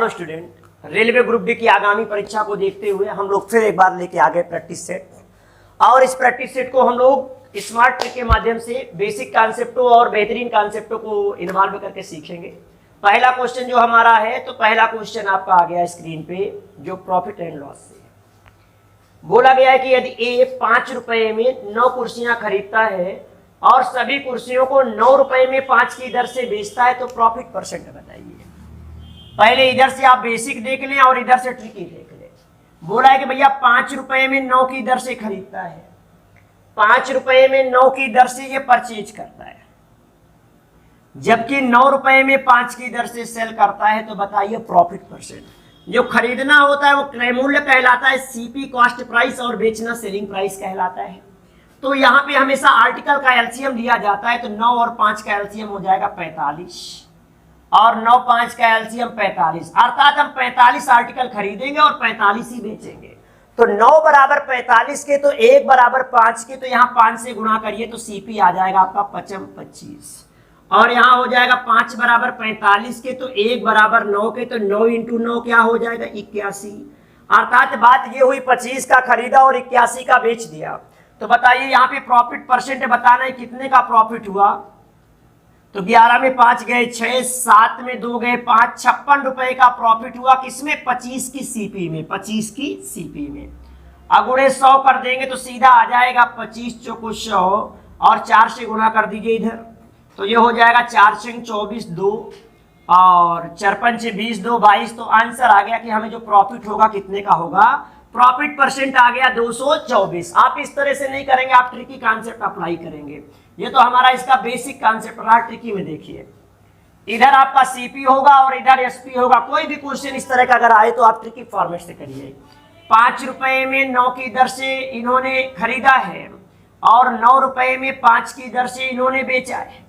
Hello student, railway group D की आगामी परीक्षा को देखते हुए हम लोग फिर एक बार लेके आ गए प्रैक्टिस सेट। और इस प्रैक्टिस सेट को हम लोग स्मार्ट ट्रिक के माध्यम से बेसिक कॉन्सेप्टों और बेहतरीन कॉन्सेप्टों को इन्वॉल्व करके सीखेंगे। पहला क्वेश्चन जो हमारा है, तो पहला क्वेश्चन आपका आ गया स्क्रीन पे, जो प्रॉफिट एंड लॉस से बोला गया है कि यदि ए 5 रुपए में 9 कुर्सियां खरीदता है और सभी कुर्सियों को 9 रुपए में 5 की दर से बेचता है, तो प्रॉफिट परसेंट बताइए। पहले इधर से आप बेसिक देख लें और इधर से ट्रिकी देख लें। बोला है कि भैया 5 रुपए में 9 की दर से खरीदता है, 5 रुपए में 9 की दर से ये परचेज करता है, जबकि 9 रुपए में 5 की दर से सेल करता है, तो बताइए प्रॉफिट परसेंट। जो खरीदना होता है वो क्रय मूल्य कहलाता है, सीपी कॉस्ट प्राइस, और बेचना सेलिंग प्राइस कहलाता है। तो यहाँ पे हमेशा आर्टिकल का एलसीएम लिया जाता है, तो 9 और 5 का एलसीएम हो जाएगा 45 और 9 5 का एलसीएम 45, अर्थात हम 45 आर्टिकल खरीदेंगे और 45 ही बेचेंगे। तो 9 बराबर 45 के, तो 1 बराबर 5 के, तो यहाँ 5 से गुणा करिए तो सीपी आ जाएगा आपका 25, और यहाँ हो जाएगा 5 बराबर 45 के, तो 1 बराबर 9 के, तो 9 इंटू 9 क्या हो जाएगा 81। अर्थात बात ये हुई 25 का खरीदा और 81 का बेच दिया। तो बताइए यहाँ पे प्रॉफिट परसेंट बताना है, कितने का प्रॉफिट हुआ। तो 11 में 5 गए 6, 7 में 2 गए 5, 56 रुपए का प्रॉफिट हुआ। किसमें? 25 की सीपी में, 25 की सीपी में। अगुणे 100 कर देंगे तो सीधा आ जाएगा 25 चौको 100, और 4 से गुणा कर दीजिए इधर, तो ये हो जाएगा 4 से 24 2, और 4 5 से 20 2 22। तो आंसर आ गया कि हमें जो प्रॉफिट होगा कितने का होगा, प्रॉफिट परसेंट आ गया 224। आप इस तरह से नहीं करेंगे, आप ट्रिकी कॉन्सेप्ट अप्लाई करेंगे। ये तो हमारा इसका बेसिक कॉन्सेप्ट रहा। ट्रिकी में देखिए, इधर आपका सीपी होगा और इधर एसपी होगा। कोई भी क्वेश्चन इस तरह का अगर आए तो आप ट्रिकी फॉर्मेट से करिए। 5 रुपए में 9 की दर से इन्होंने खरीदा है और 9 रुपए में 5 की दर से इन्होंने बेचा है।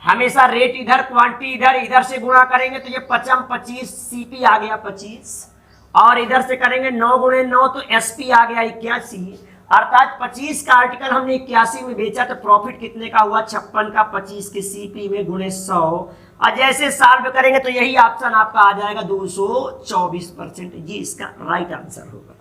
हमेशा रेट इधर, क्वांटिटी इधर, इधर से गुणा करेंगे तो ये 25 सीपी आ गया 25, और इधर से करेंगे 9 गुणे 9 तो एसपी आ गया 81। अर्थात 25 का आर्टिकल हमने 81 में बेचा, तो प्रॉफिट कितने का हुआ 56 का 25 के सीपी में गुणे 100। और जैसे सॉल्व करेंगे तो यही ऑप्शन आपका आ जाएगा 224%। जी इसका राइट आंसर होगा।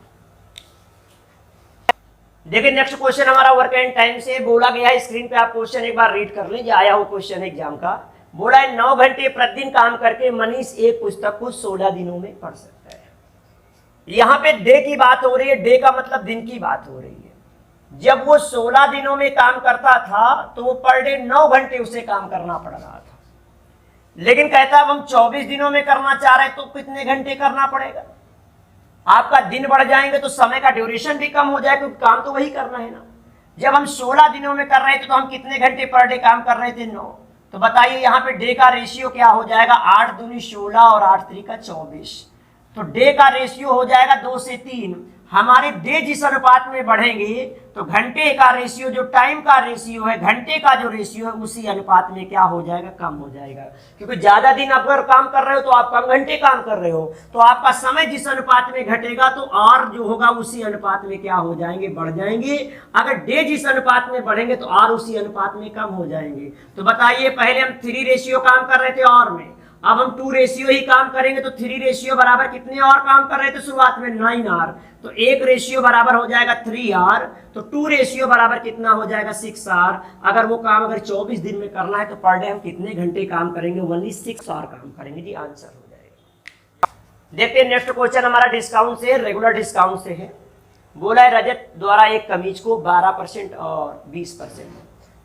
देखिए नेक्स्ट क्वेश्चन हमारा वर्क एंड टाइम से बोला गया है। स्क्रीन पे आप क्वेश्चन एक बार रीड कर लें, जो आया हो क्वेश्चन एग्जाम का। बोला है 9 घंटे प्रतिदिन काम करके मनीष एक पुस्तक को 16 दिनों में पढ़ सकता है। यहाँ पे डे की बात हो रही है, डे का मतलब दिन की बात हो रही है। जब वो 16 दिनों में काम करता था तो वो पर डे 9 घंटे उसे काम करना पड़ रहा था, लेकिन कहता है अब हम 24 दिनों में करना चाह रहे हैं, तो कितने घंटे करना पड़ेगा। आपका दिन बढ़ जाएंगे तो समय का ड्यूरेशन भी कम हो जाएगा, क्योंकि काम तो वही करना है ना। जब हम 16 दिनों में कर रहे थे तो हम कितने घंटे पर डे काम कर रहे थे 9। तो बताइए यहाँ पे डे का रेशियो क्या हो जाएगा, 8 दूनी 16 और 8 त्रिका 24। तो डे का रेशियो हो जाएगा 2 से 3। हमारे डे जिस अनुपात में बढ़ेंगे तो घंटे का रेशियो, जो टाइम का रेशियो है, घंटे का जो रेशियो है, उसी अनुपात में क्या हो जाएगा, कम हो जाएगा। क्योंकि ज्यादा दिन अगर काम कर रहे हो तो आप कम घंटे काम कर रहे हो, तो आपका समय जिस अनुपात में घटेगा तो और जो होगा उसी अनुपात में क्या हो जाएंगे, बढ़ जाएंगे। अगर डे जिस अनुपात में बढ़ेंगे तो और उसी अनुपात में कम हो जाएंगे। तो बताइए, पहले हम 3 रेशियो काम कर रहे थे और में, अब हम 2 रेशियो ही काम करेंगे, तो 3 रेशियो बराबर कितने और काम कर रहे थे शुरुआत में 9 आर, तो 1 रेशियो बराबर हो जाएगा 3 आर, तो 2 रेशियो बराबर कितना हो जाएगा 6 आर। अगर वो काम अगर 24 दिन में करना है तो पर डे हम कितने घंटे काम करेंगे, ओनली 6 आवर काम करेंगे। जी आंसर हो जाएगा। देखते हैं नेक्स्ट क्वेश्चन हमारा डिस्काउंट से, रेगुलर डिस्काउंट से है। बोला है रजत द्वारा एक कमीज को 12% और 20%।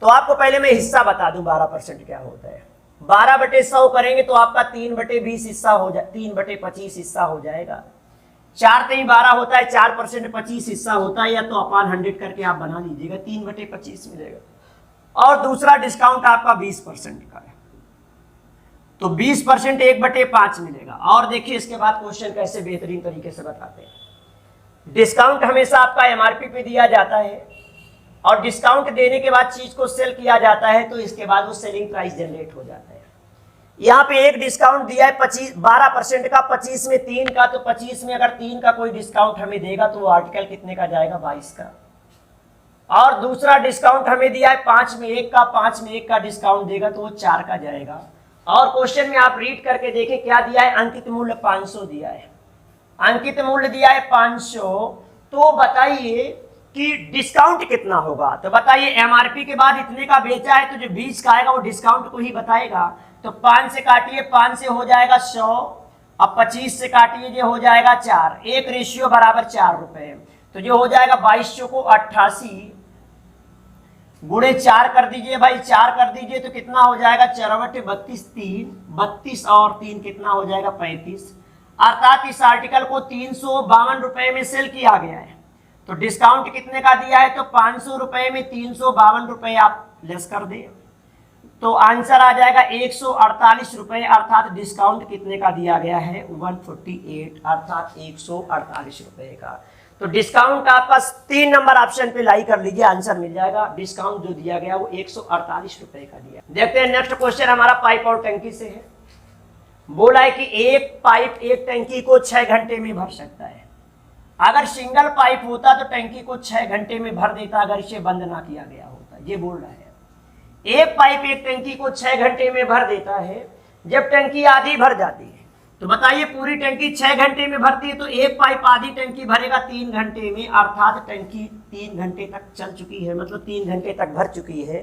तो आपको पहले मैं हिस्सा बता दूं 12% क्या होता है। 12/100 करेंगे तो आपका 3/20 हिस्सा हो जाए, 3/25 हिस्सा हो जाएगा। 4 3 12 होता है, 4% 25 हिस्सा होता है, या तो अपॉन 100 करके आप बना लीजिएगा, 3/25 मिलेगा। और दूसरा डिस्काउंट आपका 20% का है, तो 20% 1/5 मिलेगा। और देखिए इसके बाद क्वेश्चन कैसे बेहतरीन तरीके से बताते हैं। डिस्काउंट हमेशा आपका एमआरपी पे दिया जाता है, और डिस्काउंट देने के बाद चीज को सेल किया जाता है, तो इसके बाद वो सेलिंग प्राइस जनरेट हो जाता है। यहाँ पे एक डिस्काउंट दिया है 12% का, 25 में 3 का, तो 25 में अगर 3 का कोई डिस्काउंट हमें देगा तो वो आर्टिकल कितने का जाएगा 22 का। और दूसरा डिस्काउंट हमें दिया है 5 में 1 का, 5 में 1 का डिस्काउंट देगा तो वो 4 का जाएगा। और क्वेश्चन में आप रीड करके देखें क्या दिया है, अंकित मूल्य 500 दिया है, अंकित मूल्य दिया है 500। तो बताइए कि डिस्काउंट कितना होगा, तो बताइए एमआरपी के बाद इतने का बेचा है तो जो बीच का आएगा वो डिस्काउंट को ही बताएगा। तो 5 से काटिए, 5 से हो जाएगा 100, अब 25 से काटिए जो हो जाएगा 4, एक रेशियो बराबर 4 रुपए, तो जो हो जाएगा 2200 को 88 गुणे 4 कर दीजिए भाई, 4 कर दीजिए तो कितना हो जाएगा, 4 32 3, 32 और 3 कितना हो जाएगा 35, अर्थात इस आर्टिकल को 352 रुपए में सेल किया गया है। तो डिस्काउंट कितने का दिया है, तो 500 रुपए में 352 रुपए आप लेस कर दे, तो आंसर आ जाएगा 148 रुपए, अर्थात डिस्काउंट कितने का दिया गया है 148, अर्थात 148 रुपए का। तो डिस्काउंट आपका 3 नंबर ऑप्शन पे लाई कर लीजिए, आंसर मिल जाएगा। डिस्काउंट जो दिया गया वो 148 रुपए का दिया। देखते हैं नेक्स्ट क्वेश्चन हमारा पाइप और टंकी से है। बोला है कि एक पाइप एक टंकी को 6 घंटे में भर सकता है। अगर सिंगल पाइप होता तो टंकी को 6 घंटे में भर देता, अगर इसे बंद ना किया गया होता। ये बोल रहा है एक पाइप एक टंकी को 6 घंटे में भर देता है, जब टंकी आधी भर जाती है। तो बताइए पूरी टंकी 6 घंटे में भरती है तो एक पाइप आधी टंकी भरेगा 3 घंटे में, अर्थात टंकी 3 घंटे तक चल चुकी है, मतलब 3 घंटे तक भर चुकी है।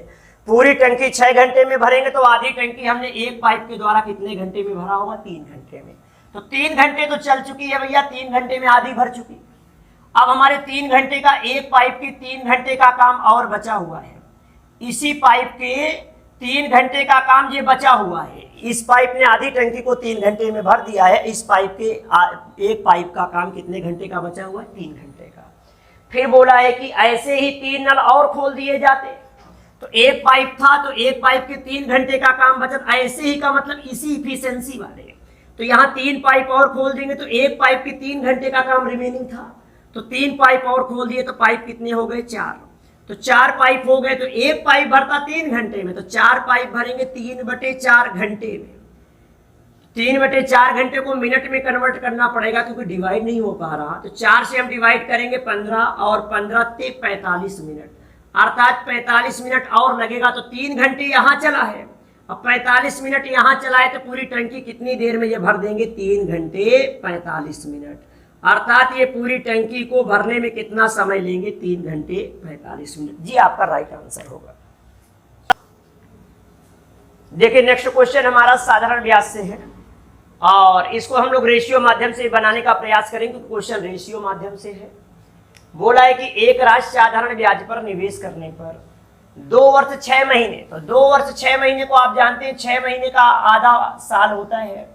पूरी टंकी 6 घंटे में भरेंगे तो आधी टंकी हमने एक पाइप के द्वारा कितने घंटे में भरा होगा, 3 घंटे में। तो 3 घंटे तो चल चुकी है भैया, 3 घंटे में आधी भर चुकी। अब हमारे 3 घंटे का एक पाइप की 3 घंटे का काम और बचा हुआ है। इसी पाइप के 3 घंटे का काम ये बचा हुआ है। इस पाइप ने आधी टंकी को 3 घंटे में भर दिया है, इस पाइप के एक पाइप का काम कितने घंटे का बचा हुआ है, 3 घंटे का। फिर बोला है कि ऐसे ही 3 नल और खोल दिए जाते, तो एक पाइप था तो एक पाइप के 3 घंटे का काम बचत, ऐसे ही का मतलब इसी इफिशिएंसी वाले। तो यहाँ 3 पाइप और खोल देंगे तो एक पाइप के 3 घंटे का काम रिमेनिंग था, तो 3 पाइप और खोल दिए तो पाइप कितने हो गए, 4। तो 4 पाइप हो गए, तो एक पाइप भरता 3 घंटे में, तो 4 पाइप भरेंगे 3/4 घंटे में। 3/4 घंटे को मिनट में कन्वर्ट करना पड़ेगा क्योंकि डिवाइड नहीं हो पा रहा। तो 4 से हम डिवाइड करेंगे 15 और 15 से 45 मिनट, अर्थात 45 मिनट और लगेगा। तो 3 घंटे यहाँ चला है, अब 45 मिनट यहाँ चला है, तो पूरी टंकी कितनी देर में ये भर देंगे, 3 घंटे 45 मिनट, अर्थात ये पूरी टंकी को भरने में कितना समय लेंगे, 3 घंटे 45 मिनट। जी आपका राइट आंसर होगा। देखिए नेक्स्ट क्वेश्चन हमारा साधारण ब्याज से है और इसको हम लोग रेशियो माध्यम से बनाने का प्रयास करेंगे। क्वेश्चन रेशियो माध्यम से है। बोला है कि एक राशि साधारण ब्याज पर निवेश करने पर 2 वर्ष 6 महीने, तो 2 वर्ष 6 महीने को आप जानते हैं 6 महीने का आधा साल होता है,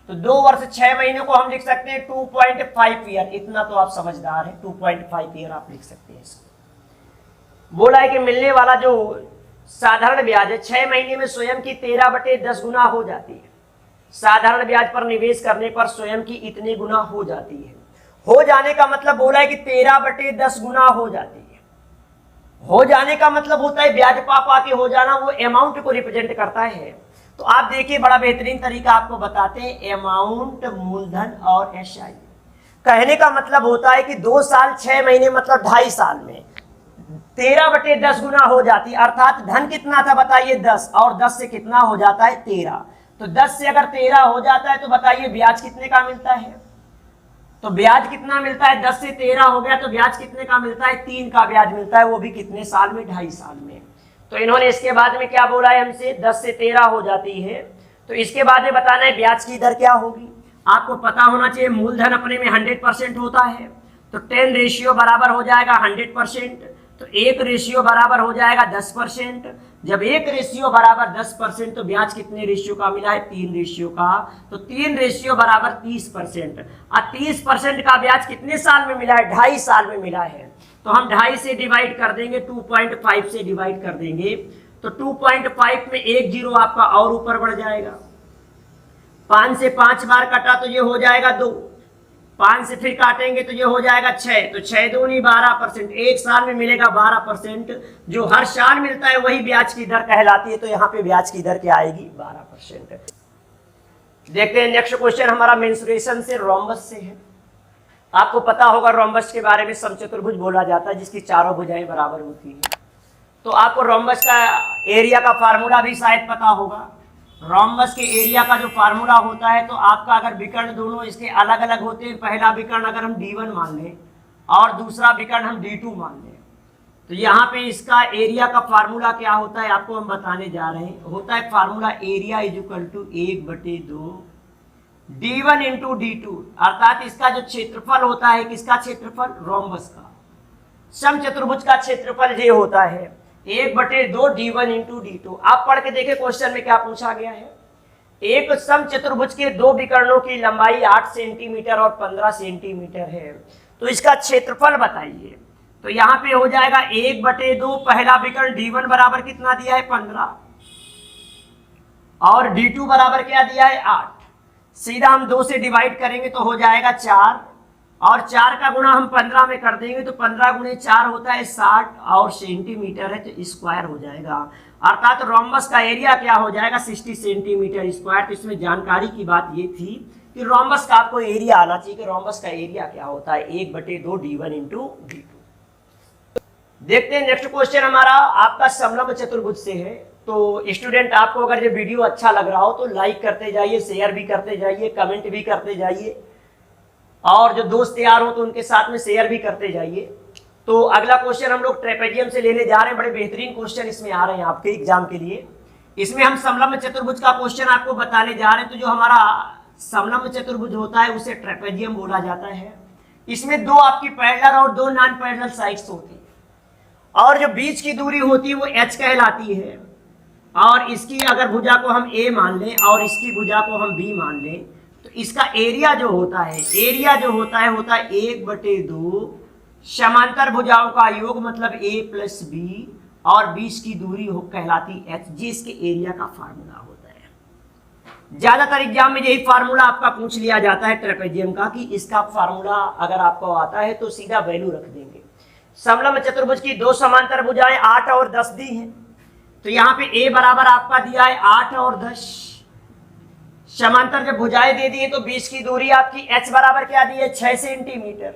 तो 2 वर्ष 6 महीने को हम लिख सकते हैं 2.5 ईयर। इतना तो आप समझदार हैं, 2.5 ईयर आप लिख सकते हैं इसको। बोला है कि मिलने वाला जो साधारण ब्याज है 6 महीने में स्वयं की 13/10 गुना हो जाती है। साधारण ब्याज पर निवेश करने पर स्वयं की इतने गुना हो जाती है। हो जाने का मतलब बोला है कि 13/10 गुना हो जाती है। हो जाने का मतलब होता है ब्याज पा के हो जाना, वो अमाउंट को रिप्रेजेंट करता है। तो आप देखिए बड़ा बेहतरीन तरीका आपको बताते हैं, अमाउंट, मूलधन और एसआई। कहने का मतलब होता है कि 2 साल 6 महीने मतलब 2.5 साल में 13/10 गुना हो जाती है, अर्थात धन कितना था बताइए 10, और 10 से कितना हो जाता है 13। तो 10 से अगर 13 हो जाता है तो बताइए ब्याज कितने का मिलता है, तो ब्याज कितना मिलता है, 10 से 13 हो गया तो ब्याज कितने का मिलता है, 3 का ब्याज मिलता है, वो भी कितने साल में, 2.5 साल में। तो इन्होंने इसके बाद में क्या बोला है हमसे, 10 से 13 हो जाती है, तो इसके बाद में बताना है ब्याज की दर क्या होगी। आपको पता होना चाहिए मूलधन अपने में 100% होता है, तो 10 रेशियो बराबर हो जाएगा 100%, तो 1 रेशियो बराबर हो जाएगा 10%। जब 1 रेशियो बराबर 10% तो ब्याज कितने रेशियो का मिला है, 3 रेशियो का, तो 3 रेशियो बराबर 30%। और 30% का ब्याज कितने साल में मिला है, 2.5 साल में मिला है। तो हम 2.5 से डिवाइड कर देंगे, 2.5 से डिवाइड कर देंगे, तो 2.5 में 1 जीरो आपका और ऊपर बढ़ जाएगा। 5 से 5 बार कटा तो ये हो जाएगा 2, 5 से फिर काटेंगे तो ये हो जाएगा 6, तो 6 दूनी 12%, 1 साल में मिलेगा 12%। जो हर साल मिलता है वही ब्याज की दर कहलाती है, तो यहाँ पे ब्याज की दर क्या आएगी, 12%। देखते हैं नेक्स्ट क्वेश्चन हमारा मेंसुरेशन से, रोम्बस से है। आपको पता होगा रोम्बस के बारे में, समचतुर्भुज बोला जाता है जिसकी चारों भुजाएं बराबर होती है। तो आपको रोम्बस का एरिया का फार्मूला भी शायद पता होगा। रोम्बस के एरिया का जो फार्मूला होता है, तो आपका अगर विकर्ण दोनों इसके अलग अलग होते हैं, पहला विकर्ण अगर हम D1 मान लें और दूसरा विकर्ण हम D2 मान लें, तो यहाँ पे इसका एरिया का फार्मूला क्या होता है आपको हम बताने जा रहे हैं। होता है formula area is equal to 1/2 D1 into D2, अर्थात इसका जो क्षेत्रफल होता है, किसका क्षेत्रफल, रोम्बस का, समचतुर्भुज का क्षेत्रफल ये होता है 1/2 D1 इंटू D2। आप पढ़ के देखें क्वेश्चन में क्या पूछा गया है। एक समचतुर्भुज के दो विकर्णों की लंबाई 8 सेंटीमीटर और 15 सेंटीमीटर है, तो इसका क्षेत्रफल बताइए। तो यहाँ पे हो जाएगा 1/2, पहला विकर्ण D1 बराबर कितना दिया है 15 और D2 बराबर क्या दिया है 8। सीधा हम 2 से डिवाइड करेंगे तो हो जाएगा 4 और 4 का गुणा हम 15 में कर देंगे तो 15 गुणे 4 होता है 60 और सेंटीमीटर है तो स्क्वायर हो जाएगा। अर्थात रोम्बस का एरिया क्या हो जाएगा 60 सेंटीमीटर स्क्वायर। तो इसमें जानकारी की बात ये थी कि रोम्बस का आपको एरिया आना चाहिए कि रोम्बस का एरिया क्या होता है 1/2 D1 इंटू D2। देखते हैं नेक्स्ट क्वेश्चन हमारा आपका समलंब चतुर्भुज से है। तो स्टूडेंट आपको अगर ये वीडियो अच्छा लग रहा हो तो लाइक करते जाइए, शेयर भी करते जाइए, कमेंट भी करते जाइए और जो दोस्त तैयार हो तो उनके साथ में शेयर भी करते जाइए। तो अगला क्वेश्चन हम लोग ट्रेपेजियम से लेने जा रहे हैं। बड़े बेहतरीन क्वेश्चन इसमें आ रहे हैं आपके एग्जाम के लिए। इसमें हम समलंब चतुर्भुज का क्वेश्चन आपको बताने जा रहे हैं। तो जो हमारा समलंब चतुर्भुज होता है उसे ट्रेपेजियम बोला जाता है। इसमें दो आपकी पैरेलल और दो नॉन पैरेलल साइड्स होती है और जो बीच की दूरी होती है वो h कहलाती है। और इसकी अगर भुजा को हम a मान लें और इसकी भुजा को हम b मान लें तो इसका एरिया जो होता है 1/2 समांतर भुजाओं का योग मतलब a प्लस b और बीच की दूरी हो कहलाती h, जी इसके एरिया का फार्मूला होता है। ज्यादातर एग्जाम में यही फार्मूला आपका पूछ लिया जाता है ट्रेपेजियम का कि इसका फार्मूला अगर आपको आता है तो सीधा वैल्यू रख देंगे। समलंब चतुर्भुज की दो समांतर भुजाएं 8 और 10 दी हैं, तो यहाँ पे a बराबर आपका दिया है 8 और 10। समांतर जब भुजाएं दे दी है तो बीच की दूरी आपकी h बराबर क्या दी है 6 सेंटीमीटर।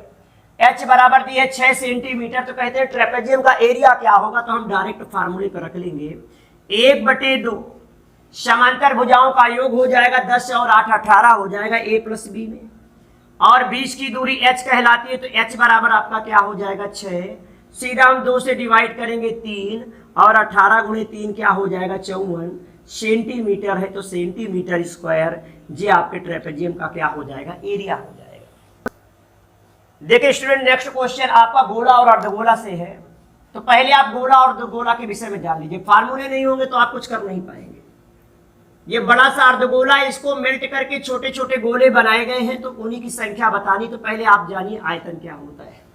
h बराबर दी है 6 सेंटीमीटर। तो कहते हैं ट्रेपेजियम का एरिया क्या होगा, तो हम डायरेक्ट फार्मूले पर रख लेंगे 1/2 समांतर भुजाओं का योग हो जाएगा 10 और 8 18 हो जाएगा a प्लस b में और बीच की दूरी h कहलाती है तो h बराबर आपका क्या हो जाएगा 6। सीधा हम 2 से डिवाइड करेंगे 3 और 18 गुणे 3 क्या हो जाएगा 54 सेंटीमीटर है तो सेंटीमीटर स्क्वायर जी आपके ट्रेपेजियम का क्या हो जाएगा एरिया हो जाएगा। देखिए स्टूडेंट नेक्स्ट क्वेश्चन आपका गोला और अर्धगोला से है। तो पहले आप गोला और अर्धगोला के विषय में जान लीजिए, फार्मूले नहीं होंगे तो आप कुछ कर नहीं पाएंगे। ये बड़ा सा अर्धगोला है, इसको मेल्ट करके छोटे छोटे गोले बनाए गए हैं तो उन्हीं की संख्या बतानी। तो पहले आप जानिए आयतन क्या होता है।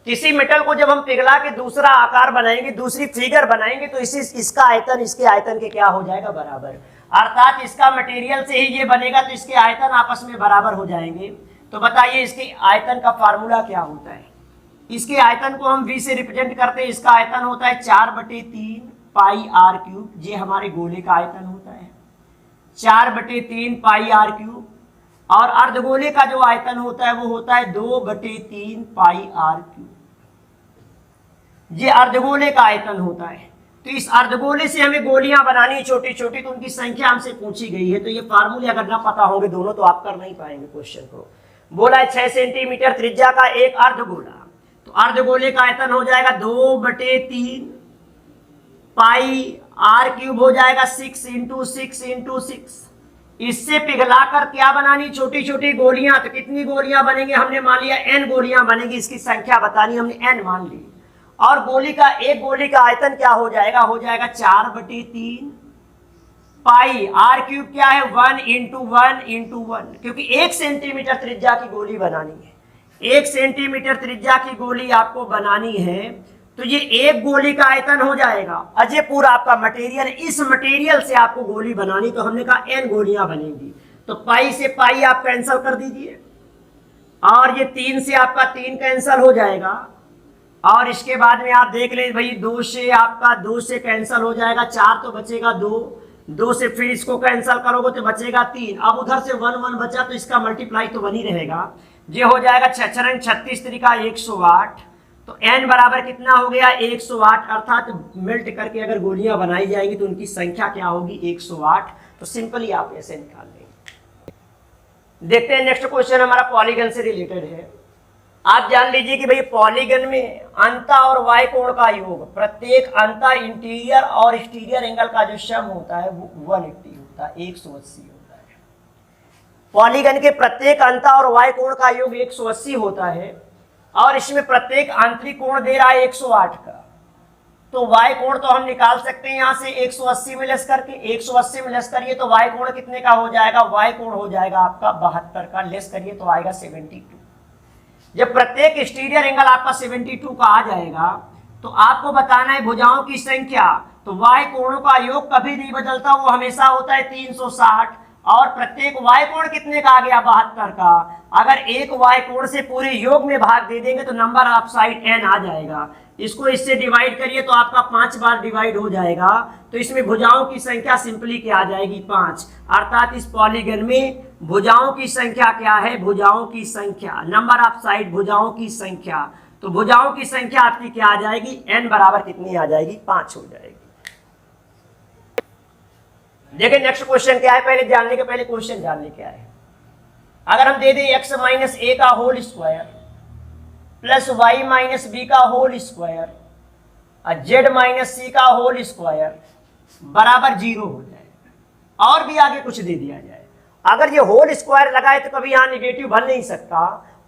किसी मेटल को जब हम पिघला के दूसरा आकार बनाएंगे, दूसरी फिगर बनाएंगे तो इसका आयतन इसके आयतन के क्या हो जाएगा बराबर। अर्थात इसका मटेरियल से ही ये बनेगा तो इसके आयतन आपस में बराबर हो जाएंगे। तो बताइए इसके आयतन का फार्मूला क्या होता है। इसके आयतन को हम v से रिप्रेजेंट करते हैं। इसका आयतन होता है 4/3 पाई r क्यूब। ये हमारे गोले का आयतन होता है 4/3 पाई r क्यूब। और अर्धगोले का जो आयतन होता है वो होता है 2/3 पाई r क्यूब। ये अर्धगोले का आयतन होता है। तो इस अर्धगोले से हमें गोलियां बनानी छोटी छोटी, तो उनकी संख्या हमसे पूछी गई है। तो ये फार्मूले अगर ना पता होंगे दोनों तो आप कर नहीं पाएंगे क्वेश्चन को। बोला है 6 सेंटीमीटर त्रिज्या का एक अर्धगोला, तो अर्धगोले का आयतन हो जाएगा 2/3 पाई r क्यूब हो जाएगा 6 × 6 × 6। इससे पिघलाकर क्या बनानी छोटी छोटी गोलियां। तो कितनी गोलियां बनेंगी, हमने मान लिया n गोलियां बनेंगी। इसकी संख्या बतानी हमने n मान ली। और एक गोली का आयतन क्या हो जाएगा 4/3 पाई r क्यूब क्या है 1 × 1 × 1, क्योंकि 1 सेंटीमीटर त्रिज्या की गोली बनानी है। 1 सेंटीमीटर त्रिज्या की गोली आपको बनानी है तो ये एक गोली का आयतन हो जाएगा। अजय पूरा आपका मटेरियल, इस मटेरियल से आपको गोली बनानी, तो हमने कहा n गोलियां बनेंगी। तो पाई से पाई आप कैंसिल कर दीजिए और ये 3 से आपका 3 कैंसिल हो जाएगा। और इसके बाद में आप देख लें भाई 2 से आपका 2 से कैंसिल हो जाएगा, 4 तो बचेगा 2 से फिर इसको कैंसिल करोगे तो बचेगा 3। अब उधर से 1 1 बचा तो इसका मल्टीप्लाई तो 1 ही रहेगा। ये हो जाएगा 6 36 तरीका 108। तो n बराबर कितना हो गया 108। अर्थात मेल्ट करके अगर गोलियां बनाई जाएंगी तो उनकी संख्या क्या होगी 108। तो सिंपली आप ऐसे निकाल लेंगे। देखते हैं नेक्स्ट क्वेश्चन हमारा पॉलीगन से रिलेटेड है। आप जान लीजिए कि भाई पॉलीगन में अंता और वाय कोण का योग, प्रत्येक अंता इंटीरियर और एक्सटीरियर एंगल का जो सम होता है वो 180 होता है, 180 होता है। पॉलीगन के प्रत्येक अंता और वाय कोण का योग 180 होता है और इसमें प्रत्येक आंतरिक कोण दे रहा है 108 का। तो वाय कोण तो हम निकाल सकते हैं यहां से 180 में लेस करके, 180 में लेस करिए तो वाय कोण कितने का हो जाएगा, वाय कोण हो जाएगा आपका 72 का, लेस करिए तो आएगा 72। जब प्रत्येक एक्सटीरियर एंगल आपका 72 का आ जाएगा तो आपको बताना है भुजाओं की संख्या। तो वाय कोणों का योग कभी नहीं बदलता, वो हमेशा होता है 360 और प्रत्येक वाय कोण कितने का आ गया, 72 का। अगर एक वाय कोण से पूरे योग में भाग दे देंगे तो नंबर ऑफ साइड n आ जाएगा। इसको इससे डिवाइड करिए तो आपका 5 बार डिवाइड हो जाएगा। तो इसमें भुजाओं की संख्या सिंपली क्या आ जाएगी, 5। अर्थात इस पॉलीगन में भुजाओं की संख्या क्या है, भुजाओं की संख्या, नंबर ऑफ साइड भुजाओं की संख्या। तो भुजाओं की संख्या आपकी क्या आ जाएगी, n बराबर कितनी आ जाएगी, 5 हो जाएगी। देखिए नेक्स्ट क्वेश्चन क्या है, पहले जानने के पहले क्वेश्चन जानने क्या है। अगर हम दे दें x माइनस ए का whole square plus Y minus B का होल स्क्वायर और जेड माइनस सी का होल स्क्वायर बराबर 0 हो जाए और भी आगे कुछ दे दिया जाए। अगर ये होल स्क्वायर लगाए तो कभी यहाँ निगेटिव बन नहीं सकता,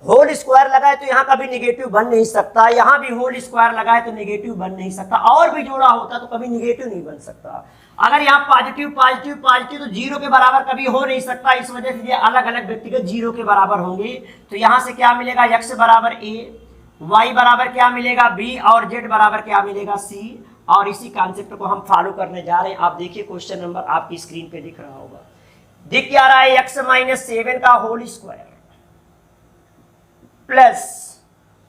होल स्क्वायर लगाए तो यहाँ कभी निगेटिव बन नहीं सकता, यहाँ भी होल स्क्वायर लगाए तो निगेटिव बन नहीं सकता, और भी जोड़ा होता तो कभी निगेटिव नहीं बन सकता। अगर यहाँ पॉजिटिव पॉजिटिव पॉजिटिव तो 0 के बराबर कभी हो नहीं सकता, इस वजह से ये अलग अलग व्यक्तिगत 0 के बराबर होंगे। तो यहाँ से क्या मिलेगा, x बराबर a, y बराबर क्या मिलेगा b और z बराबर क्या मिलेगा c। और इसी कॉन्सेप्ट को हम फॉलो करने जा रहे हैं। आप देखिए क्वेश्चन नंबर आपकी स्क्रीन पे दिख रहा होगा, दिख क्या रहा है, x माइनस 7 का whole square plus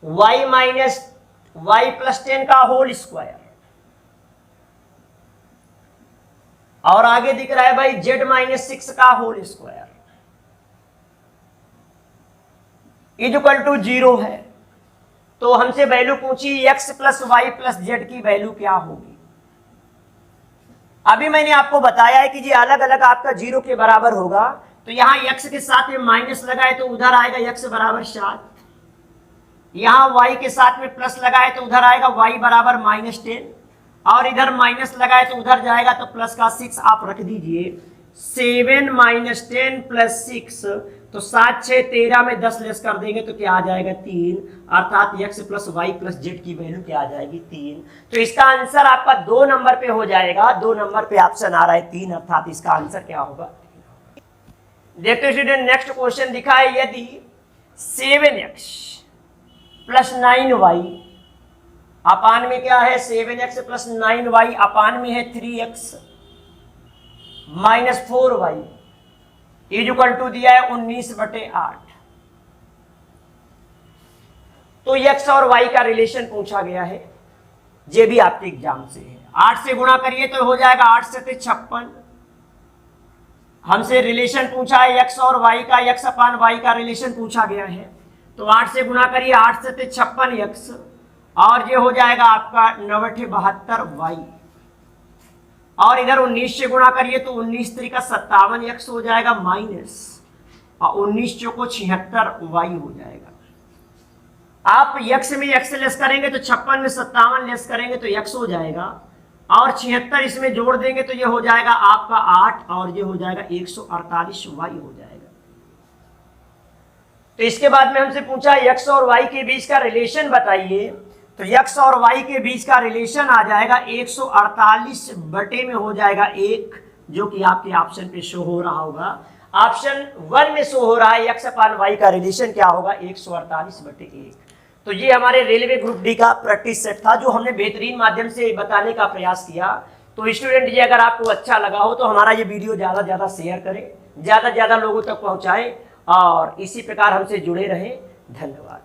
y minus y plus 10 का होल स्क्वायर और आगे दिख रहा है भाई z माइनस 6 का होल स्क्वायर इक्वल टू 0 है। तो हमसे वैल्यू पूछी x plus Y plus Z की वैल्यू क्या होगी। अभी मैंने आपको बताया है कि जी अलग अलग आपका 0 के बराबर होगा। तो यहां x के साथ में माइनस लगाए तो उधर आएगा x बराबर 7, यहां y के साथ में प्लस लगाए तो उधर आएगा y बराबर माइनस 10 और इधर माइनस लगाए तो उधर जाएगा तो प्लस का 6 आप रख दीजिए। 7 माइनस 10 प्लस 6 तो 7 6 13 में 10 लेस कर देंगे तो क्या आ जाएगा 3, अर्थात x plus Y plus Z की वैल्यू क्या आ जाएगी 3। तो इसका आंसर आपका 2 नंबर पे हो जाएगा, 2 नंबर पे ऑप्शन आ रहा है 3, अर्थात इसका आंसर क्या होगा। देखते स्टूडेंट नेक्स्ट क्वेश्चन दिखा है, यदि 7x प्लस 9y अपान में क्या है, 7x प्लस 9y अपान में है 3x minus 4y equal to दिया है 19/8। तो x और y का रिलेशन पूछा गया है, ये भी आपके एग्जाम से है। 8 से गुणा करिए तो हो जाएगा 8 से 56। हमसे रिलेशन पूछा है x और y का, x अपान y का रिलेशन पूछा गया है। तो 8 से गुणा करिए, 8 से 56x और ये हो जाएगा आपका 9/72y और इधर 19 से गुणा करिए तो 19 3 का 57x हो जाएगा माइनस और 19 चौको 76y हो जाएगा। आप x में x लेस करेंगे तो 56 में 57 लेस करेंगे तो x हो जाएगा और 76 इसमें जोड़ देंगे तो ये हो जाएगा आपका 8 और ये हो जाएगा 148y हो जाएगा। तो इसके बाद में हमसे पूछा x और y के बीच का रिलेशन बताइए। तो x और y के बीच का रिलेशन आ जाएगा 148 बटे में हो जाएगा 1, जो कि आपके ऑप्शन पे शो हो रहा होगा। ऑप्शन 1 में शो हो रहा है x अपान y का रिलेशन क्या होगा 148 बटे 1। तो ये हमारे रेलवे ग्रुप डी का प्रैक्टिस सेट था जो हमने बेहतरीन माध्यम से बताने का प्रयास किया। तो स्टूडेंट ये अगर आपको अच्छा लगा हो तो हमारा ये वीडियो ज़्यादा से ज़्यादा शेयर करें, ज़्यादा से ज़्यादा लोगों तक पहुँचाएं और इसी प्रकार हमसे जुड़े रहें। धन्यवाद।